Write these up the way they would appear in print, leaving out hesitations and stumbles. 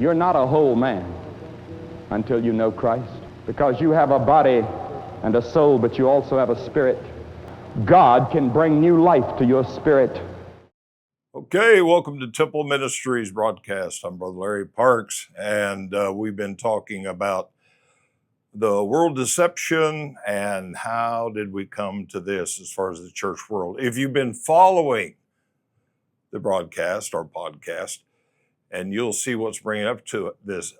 You're not a whole man until you know Christ, because you have a body and a soul, but you also have a spirit. God can bring new life to your spirit. Okay, welcome to Temple Ministries broadcast. I'm Brother Larry Parks, and we've been talking about the world deception and how did we come to this as far as the church world. If you've been following the broadcast or podcast, and you'll see what's bringing up to this,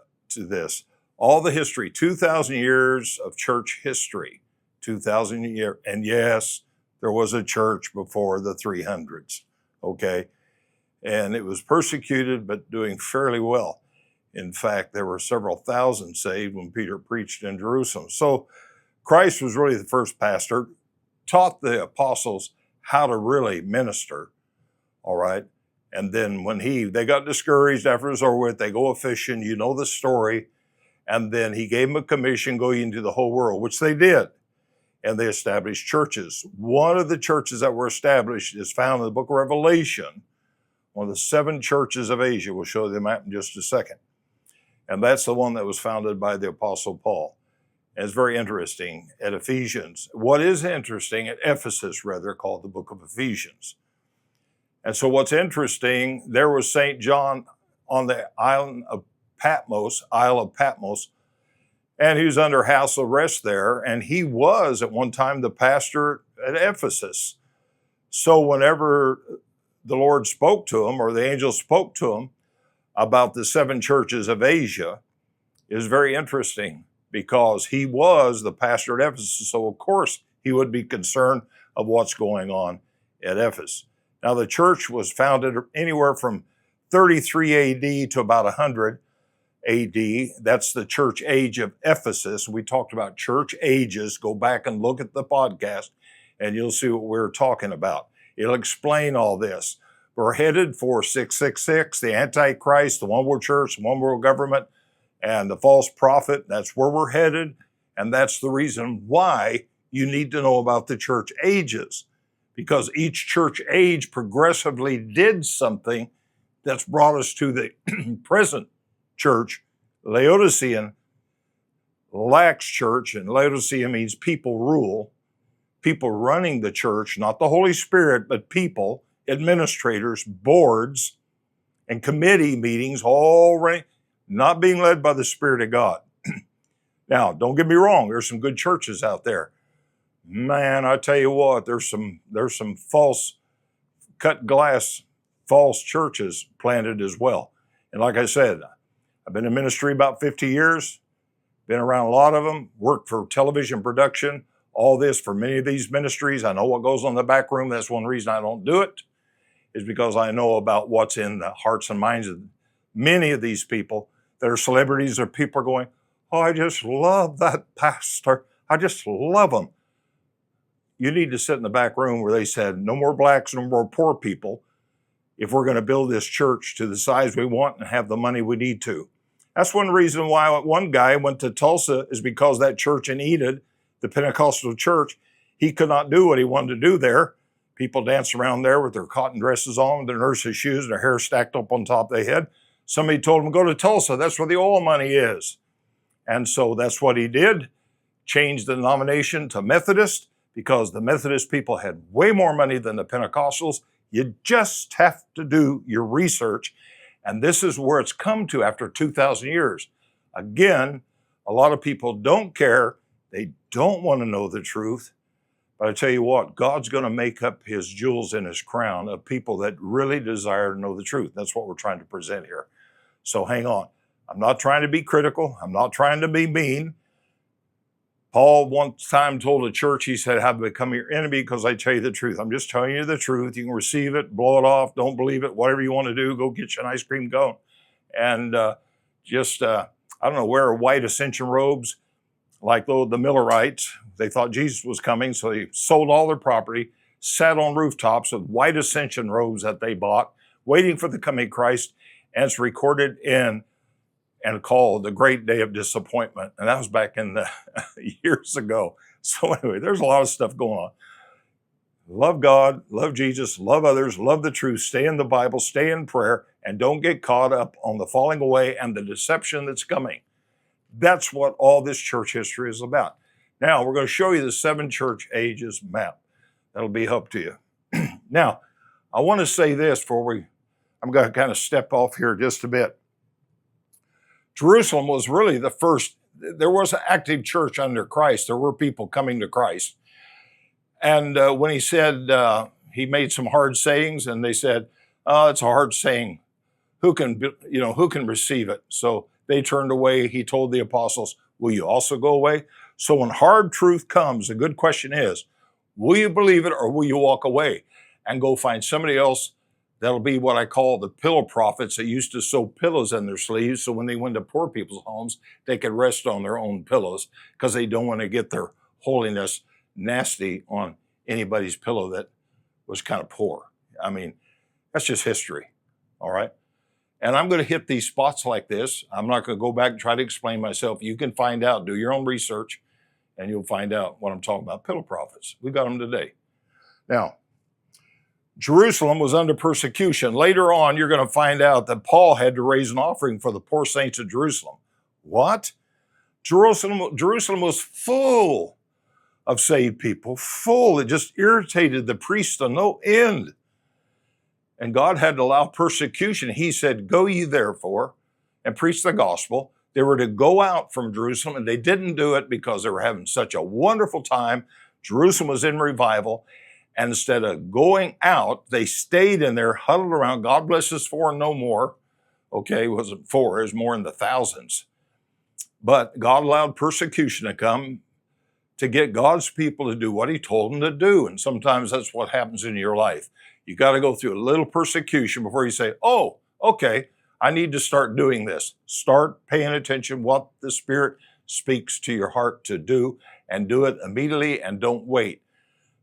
all the history, 2,000 years of church history, 2,000 years, and yes, there was a church before the 300s, okay? And it was persecuted, but doing fairly well. In fact, there were several thousand saved when Peter preached in Jerusalem. So Christ was really the first pastor, taught the apostles how to really minister, all right? And then when they got discouraged after it was over with, they go a fishing, you know the story. And then he gave them a commission going into the whole world, which they did. And they established churches. One of the churches that were established is found in the book of Revelation, one of the 7 churches of Asia. We'll show them that in just a second. And that's the one that was founded by the Apostle Paul. And it's very interesting at Ephesians. What is interesting at Ephesus, rather, called the book of Ephesians. And so what's interesting, there was St. John on the island of Patmos, Isle of Patmos, and he was under house arrest there. And he was at one time the pastor at Ephesus. So whenever the Lord spoke to him, or the angel spoke to him about the 7 churches of Asia, is very interesting because he was the pastor at Ephesus. So of course he would be concerned of what's going on at Ephesus. Now the church was founded anywhere from 33 AD to about 100 AD. That's the church age of Ephesus. We talked about church ages. Go back and look at the podcast and you'll see what we're talking about. It'll explain all this. We're headed for 666, the Antichrist, the one world church, the one world government, and the false prophet. That's where we're headed. And that's the reason why you need to know about the church ages, because each church age progressively did something that's brought us to the present church, Laodicean, lax church, and Laodicea means people rule. People running the church, not the Holy Spirit, but people, administrators, boards, and committee meetings, all not being led by the Spirit of God. Now, don't get me wrong, there's some good churches out there. Man, I tell you what, there's some false, cut glass, false churches planted as well. And like I said, I've been in ministry about 50 years, been around a lot of them, worked for television production, all this for many of these ministries. I know what goes on in the back room. That's one reason I don't do it, is because I know about what's in the hearts and minds of many of these people that are celebrities, or people are going, oh, I just love that pastor. I just love him. You need to sit in the back room where they said, no more blacks, no more poor people, if we're going to build this church to the size we want and have the money we need to. That's one reason why one guy went to Tulsa, is because that church in Enid, the Pentecostal church, he could not do what he wanted to do there. People danced around there with their cotton dresses on, their nurse's shoes, and their hair stacked up on top of their head. Somebody told him, go to Tulsa. That's where the oil money is. And so that's what he did. Changed the denomination to Methodist, because the Methodist people had way more money than the Pentecostals. You just have to do your research. And this is where it's come to after 2,000 years. Again, a lot of people don't care. They don't want to know the truth. But I tell you what, God's going to make up his jewels in his crown of people that really desire to know the truth. That's what we're trying to present here. So hang on. I'm not trying to be critical. I'm not trying to be mean. Paul one time told a church, he said, I've become your enemy because I tell you the truth. I'm just telling you the truth. You can receive it, blow it off, don't believe it, whatever you want to do, go get you an ice cream cone. And I don't know, wear white ascension robes like the Millerites. They thought Jesus was coming, so they sold all their property, sat on rooftops with white ascension robes that they bought, waiting for the coming of Christ. And it's recorded in and called the Great Day of Disappointment. And that was back in the years ago. So anyway, there's a lot of stuff going on. Love God, love Jesus, love others, love the truth, stay in the Bible, stay in prayer, and don't get caught up on the falling away and the deception that's coming. That's what all this church history is about. Now, we're going to show you the 7 church ages map. That'll be help to you. Now, I want to say this before I'm going to kind of step off here just a bit. Jerusalem was really the first. There was an active church under Christ. There were people coming to Christ. And when he said, he made some hard sayings, and they said, it's a hard saying. Who can receive it? So they turned away. He told the apostles, will you also go away? So when hard truth comes, the good question is, will you believe it or will you walk away and go find somebody else? That'll be what I call the pillow prophets that used to sew pillows in their sleeves. So when they went to poor people's homes, they could rest on their own pillows because they don't want to get their holiness nasty on anybody's pillow that was kind of poor. I mean, that's just history. All right. And I'm going to hit these spots like this. I'm not going to go back and try to explain myself. You can find out, do your own research, and you'll find out what I'm talking about. Pillow prophets. We got them today. Now, Jerusalem was under persecution. Later on, you're going to find out that Paul had to raise an offering for the poor saints of Jerusalem. What? Jerusalem was full of saved people, full. It just irritated the priests to no end. And God had to allow persecution. He said, go ye therefore and preach the gospel. They were to go out from Jerusalem, and they didn't do it because they were having such a wonderful time. Jerusalem was in revival. And instead of going out, they stayed in there, huddled around. God bless us 4 and no more. Okay, it wasn't 4, it was more in the thousands. But God allowed persecution to come to get God's people to do what he told them to do. And sometimes that's what happens in your life. You got to go through a little persecution before you say, oh, okay, I need to start doing this. Start paying attention what the Spirit speaks to your heart to do, and do it immediately and don't wait.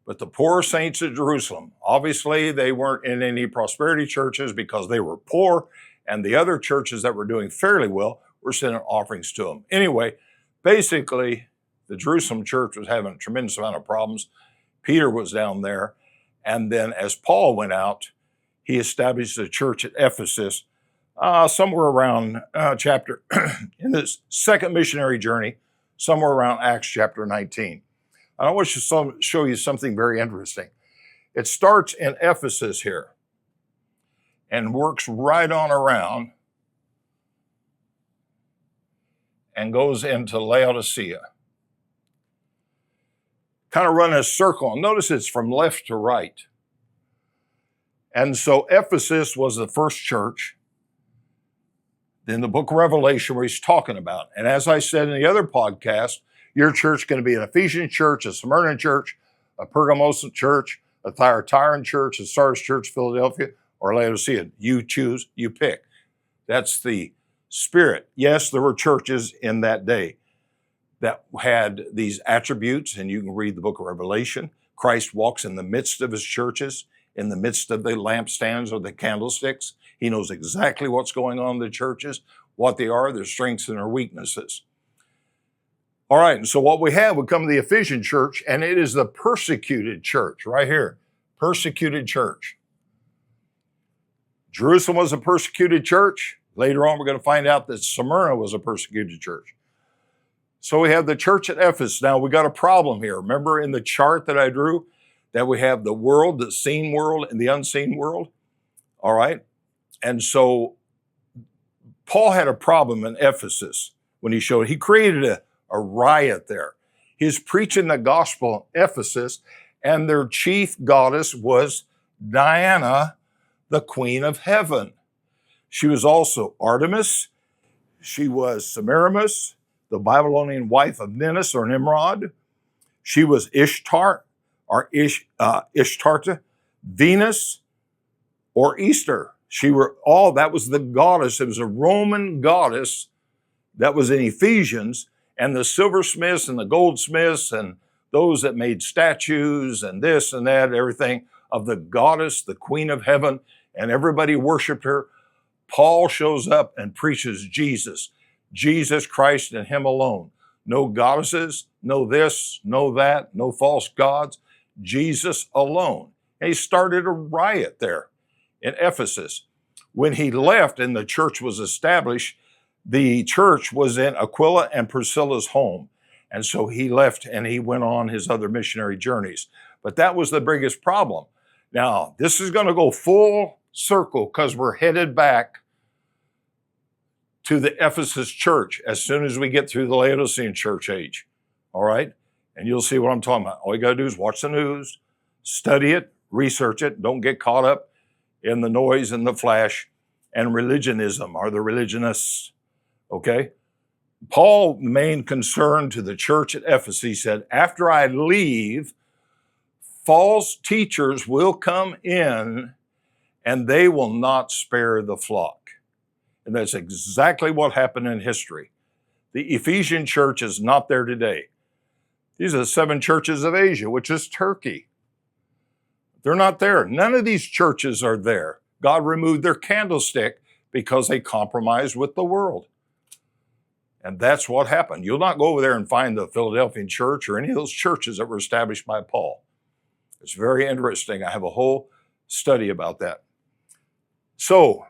But the poor saints of Jerusalem, obviously they weren't in any prosperity churches because they were poor, and the other churches that were doing fairly well were sending offerings to them. Anyway, basically, the Jerusalem church was having a tremendous amount of problems. Peter was down there. And then as Paul went out, he established a church at Ephesus, somewhere around in his second missionary journey, somewhere around Acts chapter 19. I want to show you something very interesting. It starts in Ephesus here and works right on around and goes into Laodicea. Kind of run a circle. Notice it's from left to right. And so Ephesus was the first church. Then the book of Revelation where he's talking about. And as I said in the other podcast, your church is going to be an Ephesian church, a Smyrna church, a Pergamos church, a Thyatira church, a Sardis church, Philadelphia, or Laodicea. You choose, you pick. That's the spirit. Yes, there were churches in that day that had these attributes, and you can read the book of Revelation. Christ walks in the midst of his churches, in the midst of the lampstands or the candlesticks. He knows exactly what's going on in the churches, what they are, their strengths and their weaknesses. All right, and so what we have would come to the Ephesian church, and it is the persecuted church right here. Persecuted church. Jerusalem was a persecuted church. Later on, we're going to find out that Smyrna was a persecuted church. So we have the church at Ephesus. Now, we got a problem here. Remember in the chart that I drew that we have the world, the seen world, and the unseen world? All right. And so Paul had a problem in Ephesus when he created a riot there. He's preaching the gospel in Ephesus, and their chief goddess was Diana, the queen of heaven. She was also Artemis. She was Semiramis, the Babylonian wife of Ninus or Nimrod. She was Ishtar or Ishtarta, Venus, or Easter. That was the goddess. It was a Roman goddess that was in Ephesians, and the silversmiths and the goldsmiths and those that made statues and this and that, everything of the goddess, the queen of heaven, and everybody worshiped her. Paul shows up and preaches Jesus Christ and him alone. No goddesses, no this, no that, no false gods. Jesus alone. And he started a riot there in Ephesus. When he left and the church was established, the church was in Aquila and Priscilla's home. And so he left and he went on his other missionary journeys. But that was the biggest problem. Now, this is going to go full circle because we're headed back to the Ephesus church as soon as we get through the Laodicean church age. All right? And you'll see what I'm talking about. All you got to do is watch the news, study it, research it. Don't get caught up in the noise and the flash and religionism or the religionists. Okay? Paul's main concern to the church at Ephesus, he said, after I leave, false teachers will come in and they will not spare the flock. And that's exactly what happened in history. The Ephesian church is not there today. These are the 7 churches of Asia, which is Turkey. They're not there. None of these churches are there. God removed their candlestick because they compromised with the world. And that's what happened. You'll not go over there and find the Philadelphian church or any of those churches that were established by Paul. It's very interesting. I have a whole study about that. So,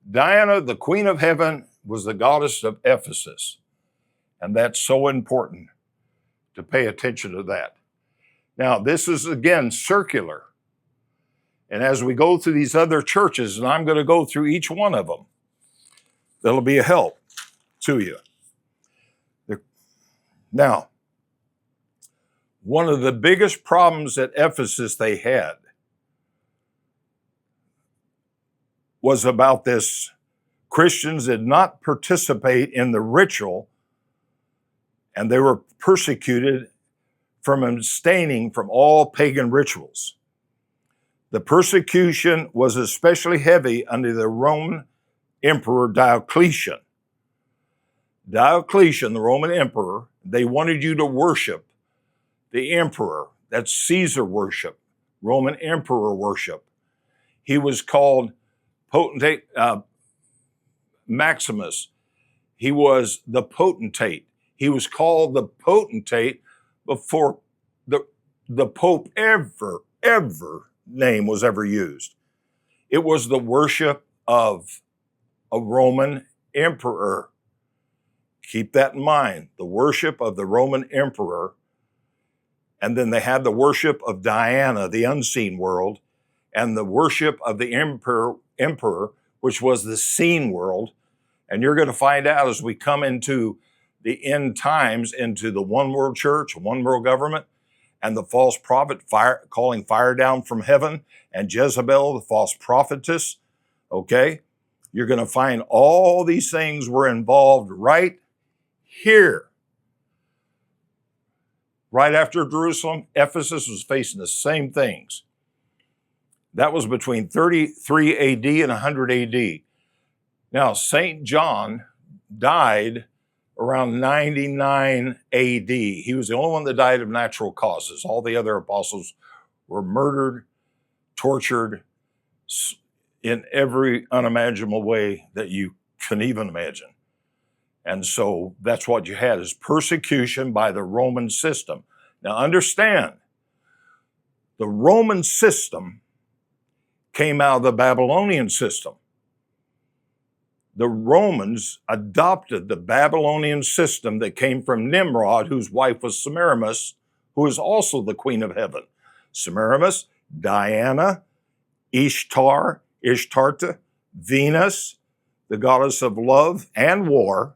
Diana, the queen of heaven, was the goddess of Ephesus. And that's so important to pay attention to that. Now, this is, again, circular. And as we go through these other churches, and I'm going to go through each one of them, that'll be a help to you. Now, one of the biggest problems at Ephesus they had was about this. Christians did not participate in the ritual, and they were persecuted from abstaining from all pagan rituals. The persecution was especially heavy under the Roman Emperor Diocletian. Diocletian, the Roman emperor, they wanted you to worship the emperor. That's Caesar worship, Roman emperor worship. He was called Potentate Maximus. He was the potentate. He was called the potentate before the Pope ever name was ever used. It was the worship of a Roman emperor. Keep that in mind, the worship of the Roman emperor. And then they had the worship of Diana, the unseen world, and the worship of the emperor, which was the seen world. And you're going to find out as we come into the end times, into the one world church, one world government, and the false prophet calling fire down from heaven, and Jezebel, the false prophetess, okay? You're going to find all these things were involved right here. Right after Jerusalem, Ephesus was facing the same things. That was between 33 AD and 100 AD. Now, St. John died around 99 AD. He was the only one that died of natural causes. All the other apostles were murdered, tortured in every unimaginable way that you can even imagine. And so that's what you had, is persecution by the Roman system. Now understand, the Roman system came out of the Babylonian system. The Romans adopted the Babylonian system that came from Nimrod, whose wife was Semiramis, who is also the queen of heaven. Semiramis, Diana, Ishtar, Ishtarta, Venus, the goddess of love and war,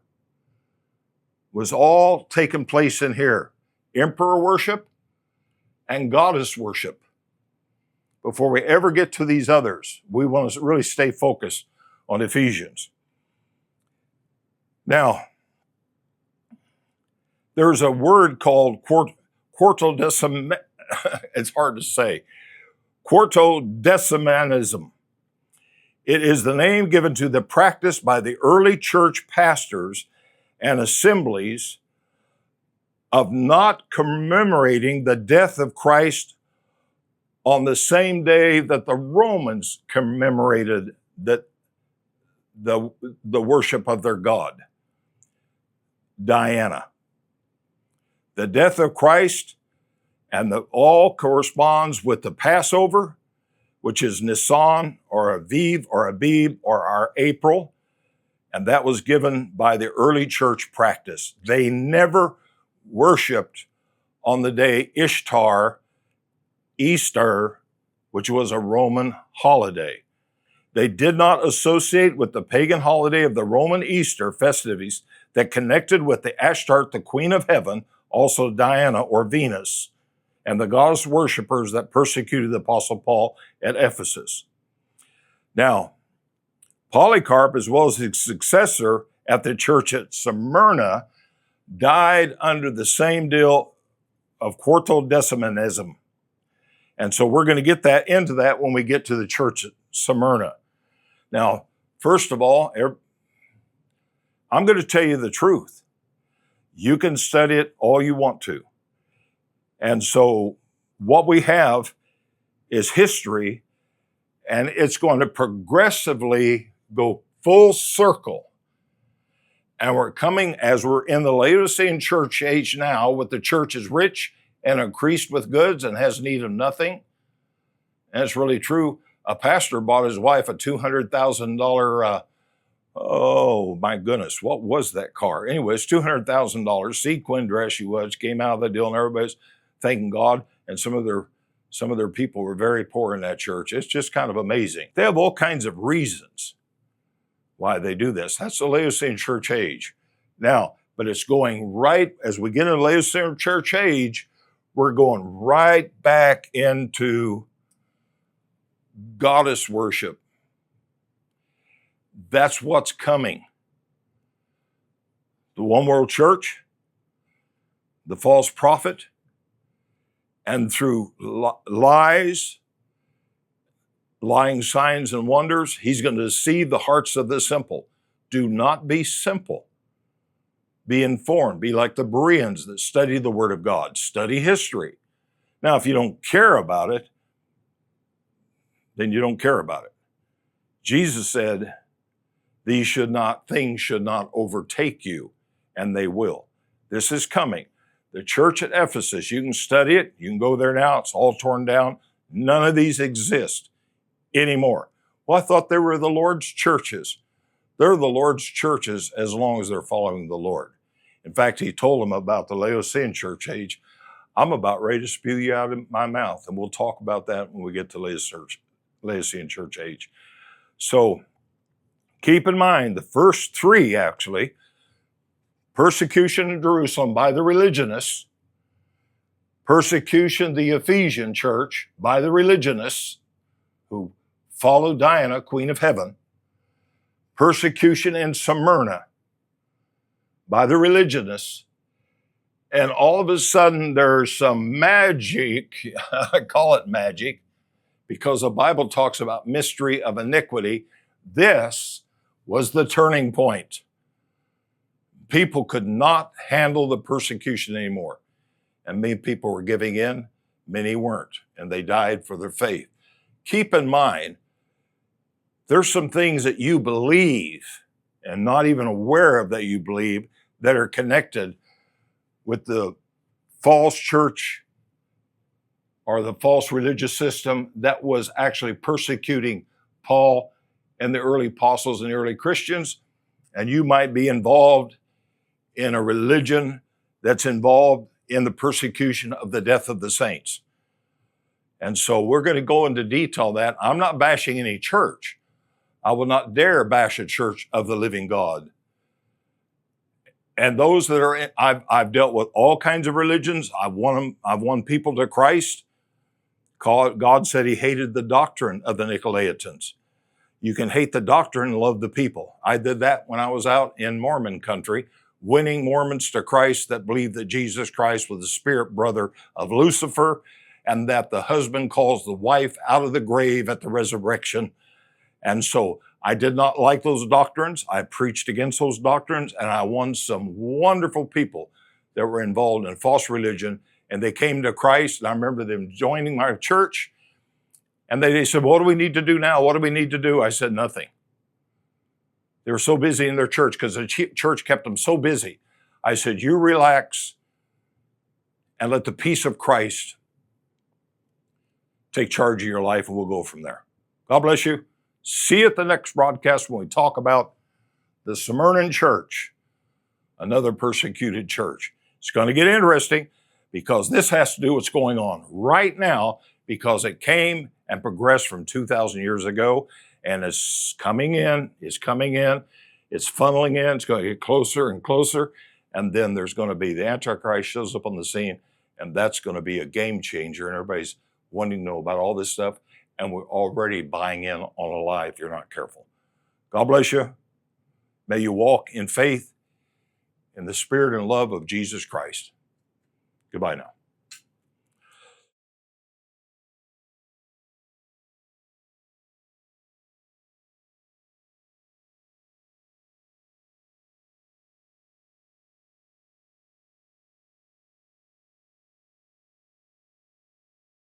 was all taking place in here. Emperor worship and goddess worship. Before we ever get to these others, we want to really stay focused on Ephesians. Now, there's a word called quartodecimanism. It's hard to say. Quartodecimanism. It is the name given to the practice by the early church pastors and assemblies of not commemorating the death of Christ on the same day that the Romans commemorated the worship of their god, Diana. The death of Christ And all corresponds with the Passover, which is Nisan or Aviv or Abib or our April. And that was given by the early church practice. They never worshiped on the day Ishtar, Easter, which was a Roman holiday. They did not associate with the pagan holiday of the Roman Easter festivities that connected with the Ashtart, the queen of heaven, also Diana or Venus, and the goddess worshippers that persecuted the Apostle Paul at Ephesus. Now, Polycarp, as well as his successor at the church at Smyrna, died under the same deal of Quartodecimanism. And so we're going to get into that when we get to the church at Smyrna. Now, first of all, I'm going to tell you the truth. You can study it all you want to. And so what we have is history, and it's going to progressively go full circle. And we're coming, as we're in the Laodicean church age now, with the church is rich and increased with goods and has need of nothing. And it's really true. A pastor bought his wife a $200,000, oh my goodness, what was that car? Anyways, $200,000, sequin dress she was, came out of the deal, and everybody's thanking God. And some of their people were very poor in that church. It's just kind of amazing. They have all kinds of reasons why they do this. That's the Laodicean church age. Now, but it's going right, as we get into the Laodicean church age, we're going right back into goddess worship. That's what's coming. The one world church, the false prophet, and through lies, lying signs and wonders, he's going to deceive the hearts of the simple. Do not be simple. Be informed. Be like the Bereans that study the Word of God. Study history. Now, if you don't care about it, then you don't care about it. Jesus said, things should not overtake you, and they will. This is coming. The church at Ephesus, you can study it. You can go there now. It's all torn down. None of these exist anymore. Well, I thought they were the Lord's churches. They're the Lord's churches as long as they're following the Lord. In fact, he told them about the Laodicean church age. I'm about ready to spew you out of my mouth, and we'll talk about that when we get to Laodicean church age. So keep in mind the first three, actually, persecution in Jerusalem by the religionists, persecution the Ephesian church by the religionists who followed Diana, queen of heaven, persecution in Smyrna by the religionists, and all of a sudden there's some magic, I call it magic, because the Bible talks about mystery of iniquity. This was the turning point. People could not handle the persecution anymore. And many people were giving in, many weren't, and they died for their faith. Keep in mind, there's some things that you believe and not even aware of that you believe that are connected with the false church or the false religious system that was actually persecuting Paul and the early apostles and the early Christians. And you might be involved in a religion that's involved in the persecution of the death of the saints. And so we're going to go into detail that. I'm not bashing any church. I will not dare bash a church of the living God. And those that are in, I've dealt with all kinds of religions. I've won people to Christ. God said he hated the doctrine of the Nicolaitans. You can hate the doctrine and love the people. I did that when I was out in Mormon country, winning Mormons to Christ that believed that Jesus Christ was the spirit brother of Lucifer, and that the husband calls the wife out of the grave at the resurrection. And so I did not like those doctrines. I preached against those doctrines, and I won some wonderful people that were involved in false religion, and they came to Christ. And I remember them joining my church, and they said, what do we need to do now? What do we need to do? I said, nothing. They were so busy in their church because the church kept them so busy. I said, you relax and let the peace of Christ take charge of your life, and we'll go from there. God bless you. See you at the next broadcast when we talk about the Smyrna church, another persecuted church. It's going to get interesting because this has to do with what's going on right now, because it came and progressed from 2,000 years ago, and it's coming in, it's funneling in, it's going to get closer and closer, and then there's going to be the Antichrist shows up on the scene, and that's going to be a game changer, and everybody's wanting to know about all this stuff, and we're already buying in on a lie if you're not careful. God bless you. May you walk in faith, in the spirit and love of Jesus Christ. Goodbye now.